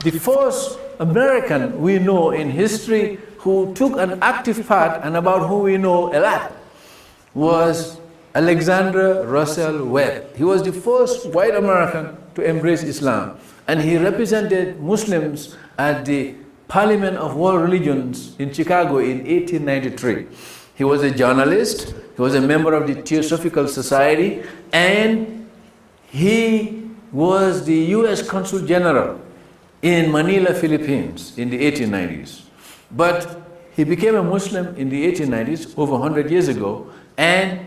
The first American we know in history who took an active part and about whom we know a lot was Alexander Russell Webb. He was the first white American to embrace Islam, and he represented Muslims at the Parliament of World Religions in Chicago in 1893. He was a journalist, he was a member of the Theosophical Society, and he was the US Consul General in Manila, Philippines in the 1890s. But he became a Muslim in the 1890s, over 100 years ago, and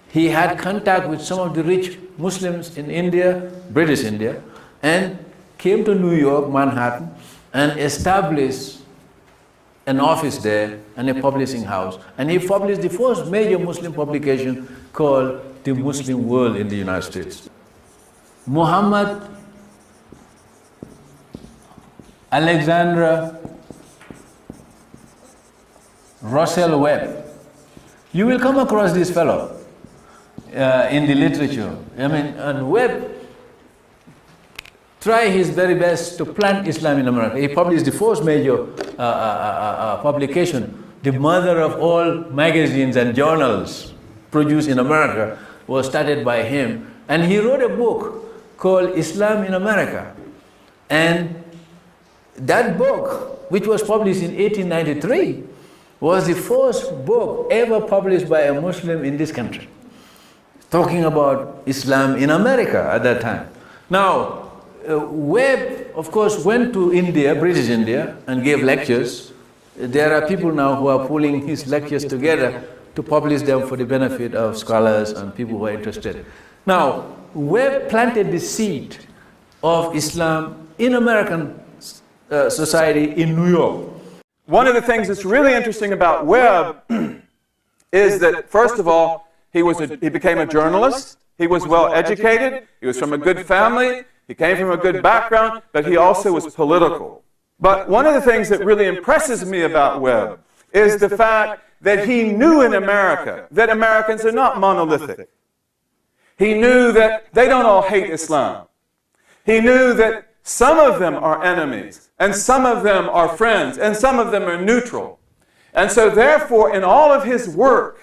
he had contact with some of the rich Muslims in India, British India, and came to New York, Manhattan, and established an office there and a publishing house. And he published the first major Muslim publication called The Muslim World in the United States. Muhammad Alexander Russell Webb. You will come across this fellow in the literature. I mean, and Webb tried his very best to plant Islam in America. He published the first major publication. The mother of all magazines and journals produced in America was started by him. And he wrote a book called Islam in America. And that book, which was published in 1893, was the first book ever published by a Muslim in this country, talking about Islam in America at that time. Now, Webb, of course, went to India, British India, and gave lectures. There are people now who are pulling his lectures together to publish them for the benefit of scholars and people who are interested. Now, Webb planted the seed of Islam in American society in New York. One of the things that's really interesting about Webb is that, first of all, he became a journalist. He was well educated. He was from a good family. He came from a good background, but he also was political. But one of the things that really impresses me about Webb is the fact that he knew in America that Americans are not monolithic. He knew that they don't all hate Islam. He knew that some of them are enemies, and some of them are friends, and some of them are neutral. And so therefore, in all of his work,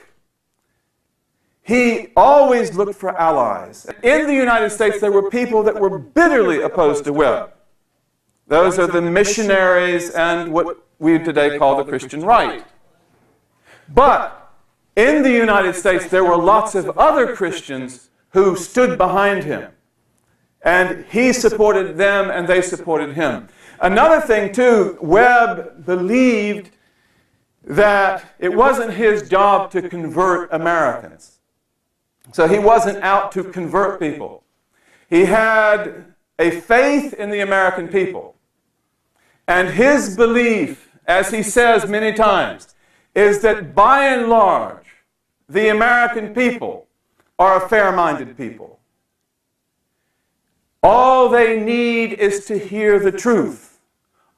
he always looked for allies. In the United States, there were people that were bitterly opposed to Webb. Those are the missionaries and what we today call the Christian right. But in the United States, there were lots of other Christians who stood behind him. And he supported them, and they supported him. Another thing, too, Webb believed that it wasn't his job to convert Americans. So he wasn't out to convert people. He had a faith in the American people. And his belief, as he says many times, is that by and large, the American people are a fair-minded people. All they need is to hear the truth.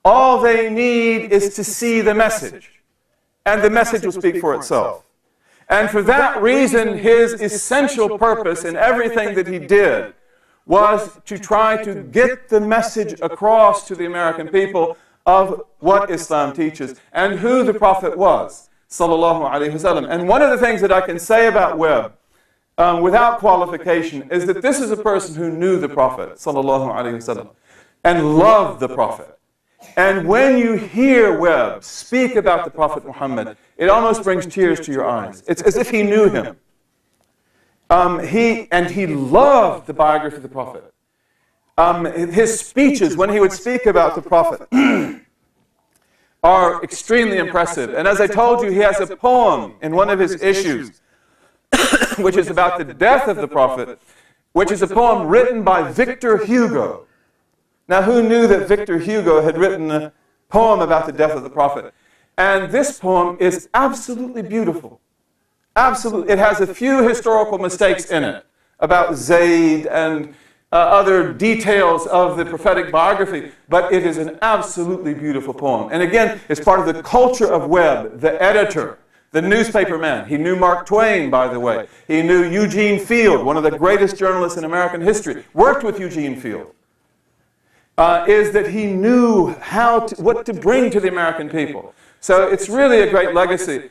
All they need is to see the message. And the message will speak for itself. And for that reason, his essential purpose in everything that he did was to try to get the message across to the American people of what Islam teaches and who the Prophet was, sallallahu alaihi wasallam. And one of the things that I can say about Webb, without qualification, is that this is a person who knew the Prophet, sallallahu alaihi wasallam, and loved the Prophet. And when you hear Webb speak about the Prophet Muhammad, it almost brings tears to your eyes. It's as if he knew him. He loved the biography of the Prophet. His speeches, when he would speak about the Prophet, are extremely impressive. And as I told you, he has a poem in one of his issues, which is about the death of the Prophet, which is a poem written by Victor Hugo. Now, who knew that Victor Hugo had written a poem about the death of the Prophet? And this poem is absolutely beautiful. Absolutely. It has a few historical mistakes in it about Zayd and other details of the prophetic biography, but it is an absolutely beautiful poem. And again, it's part of the culture of Webb, the editor, the newspaper man. He knew Mark Twain, by the way. He knew Eugene Field, one of the greatest journalists in American history, worked with Eugene Field. is that he knew what to bring to the American people. So it's really a great legacy.